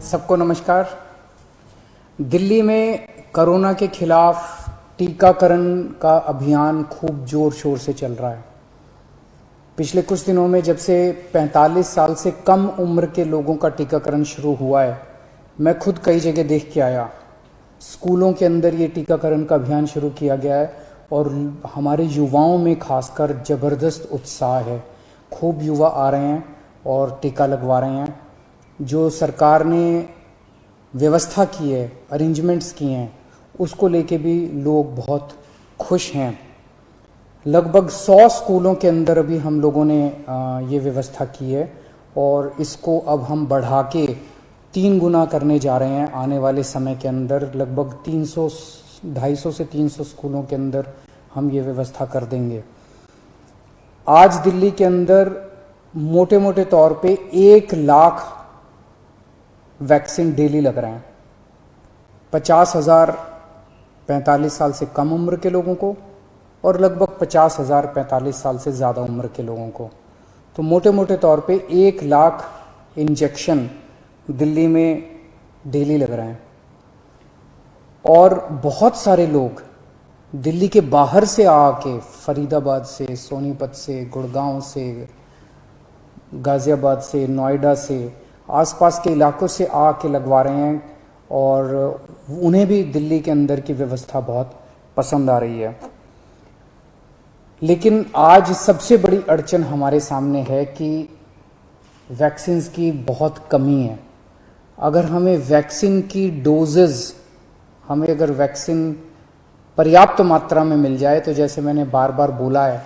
सबको नमस्कार। दिल्ली में कोरोना के खिलाफ टीकाकरण का अभियान खूब जोर शोर से चल रहा है। पिछले कुछ दिनों में जब से 45 साल से कम उम्र के लोगों का टीकाकरण शुरू हुआ है, मैं खुद कई जगह देख के आया। स्कूलों के अंदर ये टीकाकरण का अभियान शुरू किया गया है और हमारे युवाओं में खासकर ज़बरदस्त उत्साह है। खूब युवा आ रहे हैं और टीका लगवा रहे हैं। जो सरकार ने व्यवस्था की है, अरेंजमेंट्स किए हैं, उसको लेके भी लोग बहुत खुश हैं। लगभग 100 स्कूलों के अंदर अभी हम लोगों ने ये व्यवस्था की है और इसको अब हम बढ़ा के 3 गुना करने जा रहे हैं। आने वाले समय के अंदर लगभग 250 से 300 स्कूलों के अंदर हम ये व्यवस्था कर देंगे। आज दिल्ली के अंदर मोटे मोटे तौर पे 1 लाख वैक्सीन डेली लग रहे हैं। 50,000 45 साल से कम उम्र के लोगों को और लगभग 50,000 45 साल से ज़्यादा उम्र के लोगों को। तो मोटे मोटे तौर पे 1 लाख इंजेक्शन दिल्ली में डेली लग रहे हैं। और बहुत सारे लोग दिल्ली के बाहर से आके, फरीदाबाद से, सोनीपत से, गुड़गांव से, गाज़ियाबाद से, नोएडा से, आसपास के इलाकों से आके लगवा रहे हैं और उन्हें भी दिल्ली के अंदर की व्यवस्था बहुत पसंद आ रही है। लेकिन आज सबसे बड़ी अड़चन हमारे सामने है कि वैक्सीन की बहुत कमी है। अगर हमें वैक्सीन की डोजेज, हमें अगर वैक्सीन पर्याप्त मात्रा में मिल जाए तो जैसे मैंने बार बार बोला है,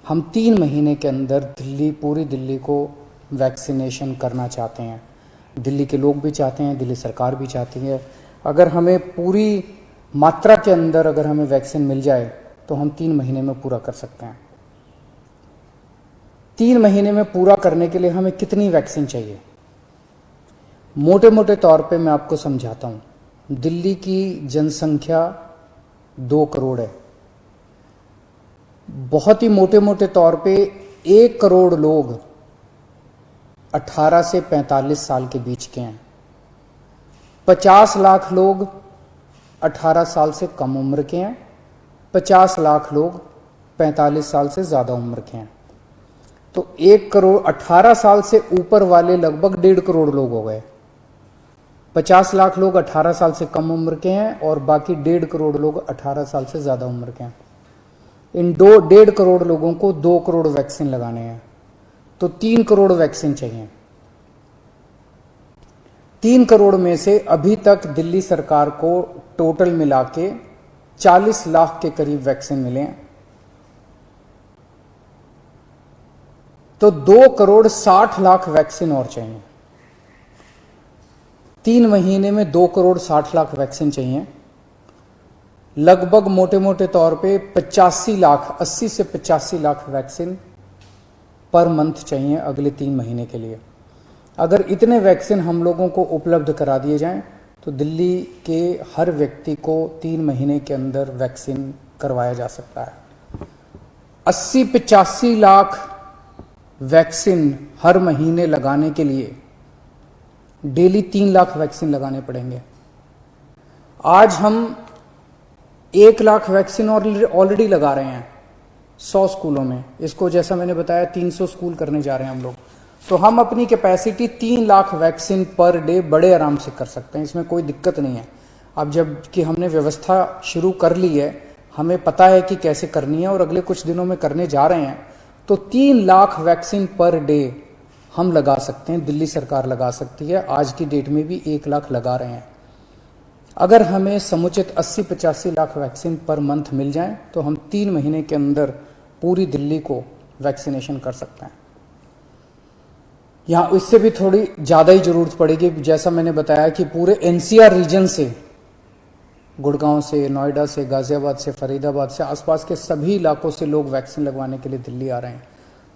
हम 3 महीने के अंदर पूरी दिल्ली को वैक्सीनेशन करना चाहते हैं। दिल्ली के लोग भी चाहते हैं, दिल्ली सरकार भी चाहती है। अगर हमें पूरी मात्रा के अंदर अगर हमें वैक्सीन मिल जाए तो हम 3 महीने में पूरा कर सकते हैं। 3 महीने में पूरा करने के लिए हमें कितनी वैक्सीन चाहिए? मोटे मोटे तौर पे मैं आपको समझाता हूं। दिल्ली की जनसंख्या 2 करोड़ है। बहुत ही मोटे मोटे तौर पे 1 करोड़ लोग 18 से 45 साल के बीच के हैं। 50 लाख लोग 18 साल से कम उम्र के हैं। 50 लाख लोग 45 साल से ज़्यादा उम्र के हैं। तो 1 करोड़ 18 साल से ऊपर वाले लगभग 1.5 करोड़ लोग हो गए। 50 लाख लोग 18 साल से कम उम्र के हैं और बाकी 1.5 करोड़ लोग 18 साल से ज़्यादा उम्र के हैं। इन 1.5 करोड़ लोगों को 2 करोड़ वैक्सीन लगाने हैं, तो 3 करोड़ वैक्सीन चाहिए। 3 करोड़ में से अभी तक दिल्ली सरकार को टोटल मिला के 40 लाख के करीब वैक्सीन मिले हैं। तो 2 करोड़ 60 लाख वैक्सीन और चाहिए। 3 महीने में 2 करोड़ 60 लाख वैक्सीन चाहिए। लगभग मोटे मोटे तौर पे 85 लाख, 80 से 85 लाख वैक्सीन पर मंथ चाहिए अगले 3 महीने के लिए। अगर इतने वैक्सीन हम लोगों को उपलब्ध करा दिए जाएं तो दिल्ली के हर व्यक्ति को 3 महीने के अंदर वैक्सीन करवाया जा सकता है। 80-85 लाख वैक्सीन हर महीने लगाने के लिए डेली 3 लाख वैक्सीन लगाने पड़ेंगे। आज हम 1 लाख वैक्सीन ऑलरेडी लगा रहे हैं 100 स्कूलों में। इसको जैसा मैंने बताया 300 स्कूल करने जा रहे हैं हम लोग। तो हम अपनी capacity 3 lakh vaccine per day बड़े आराम से कर सकते हैं, इसमें कोई दिक्कत नहीं है। अब जब कि हमने व्यवस्था शुरू कर ली है, हमें पता है कि कैसे करनी है और अगले कुछ दिनों में करने जा रहे हैं, तो 3 लाख वैक्सीन पर डे हम लगा सकते हैं, दिल्ली सरकार लगा सकती है। आज की डेट में भी 1 लाख लगा रहे हैं। अगर हमें समुचित 80-85 लाख वैक्सीन पर मंथ मिल जाए तो हम 3 महीने के अंदर पूरी दिल्ली को वैक्सीनेशन कर सकते हैं। यहाँ इससे भी थोड़ी ज़्यादा ही ज़रूरत पड़ेगी। जैसा मैंने बताया कि पूरे एनसीआर रीजन से, गुड़गांव से, नोएडा से, गाज़ियाबाद से, फरीदाबाद से, आसपास के सभी इलाकों से लोग वैक्सीन लगवाने के लिए दिल्ली आ रहे हैं।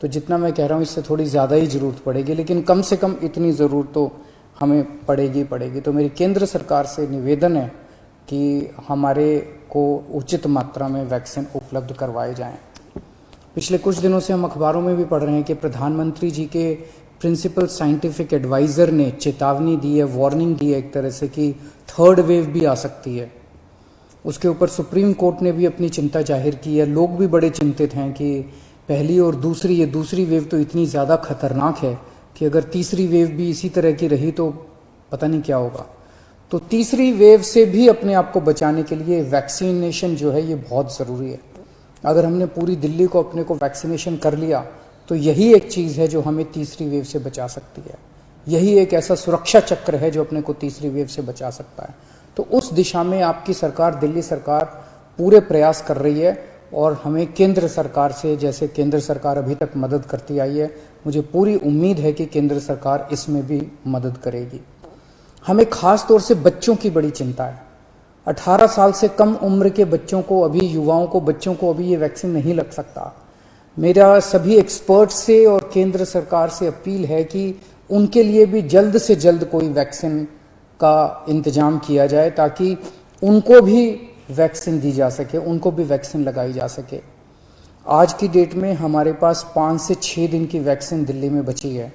तो जितना मैं कह रहा हूँ इससे थोड़ी ज़्यादा ही ज़रूरत पड़ेगी, लेकिन कम से कम इतनी ज़रूरत तो हमें पड़ेगी। तो मेरी केंद्र सरकार से निवेदन है कि हमारे को उचित मात्रा में वैक्सीन उपलब्ध करवाए जाएं। पिछले कुछ दिनों से हम अखबारों में भी पढ़ रहे हैं कि प्रधानमंत्री जी के प्रिंसिपल साइंटिफिक एडवाइज़र ने चेतावनी दी है, वार्निंग दी है एक तरह से कि थर्ड वेव भी आ सकती है। उसके ऊपर सुप्रीम कोर्ट ने भी अपनी चिंता जाहिर की है। लोग भी बड़े चिंतित हैं कि पहली और दूसरी, ये दूसरी वेव तो इतनी ज़्यादा खतरनाक है कि अगर तीसरी वेव भी इसी तरह की रही तो पता नहीं क्या होगा। तो तीसरी वेव से भी अपने आप को बचाने के लिए वैक्सीनेशन जो है ये बहुत ज़रूरी है। अगर हमने पूरी दिल्ली को अपने को वैक्सीनेशन कर लिया तो यही एक चीज़ है जो हमें तीसरी वेव से बचा सकती है। यही एक ऐसा सुरक्षा चक्र है जो अपने को तीसरी वेव से बचा सकता है। तो उस दिशा में आपकी सरकार, दिल्ली सरकार पूरे प्रयास कर रही है और हमें केंद्र सरकार से, जैसे केंद्र सरकार अभी तक मदद करती आई है, मुझे पूरी उम्मीद है कि केंद्र सरकार इसमें भी मदद करेगी। हमें खास तौर से बच्चों की बड़ी चिंता है। 18 साल से कम उम्र के बच्चों को, अभी युवाओं को, बच्चों को अभी ये वैक्सीन नहीं लग सकता। मेरा सभी एक्सपर्ट्स से और केंद्र सरकार से अपील है कि उनके लिए भी जल्द से जल्द कोई वैक्सीन का इंतजाम किया जाए ताकि उनको भी वैक्सीन दी जा सके, उनको भी वैक्सीन लगाई जा सके। आज की डेट में हमारे पास 5 से 6 दिन की वैक्सीन दिल्ली में बची है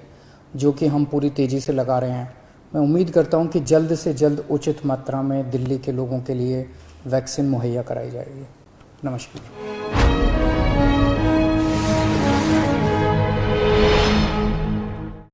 जो कि हम पूरी तेज़ी से लगा रहे हैं। मैं उम्मीद करता हूं कि जल्द से जल्द उचित मात्रा में दिल्ली के लोगों के लिए वैक्सीन मुहैया कराई जाएगी। नमस्कार।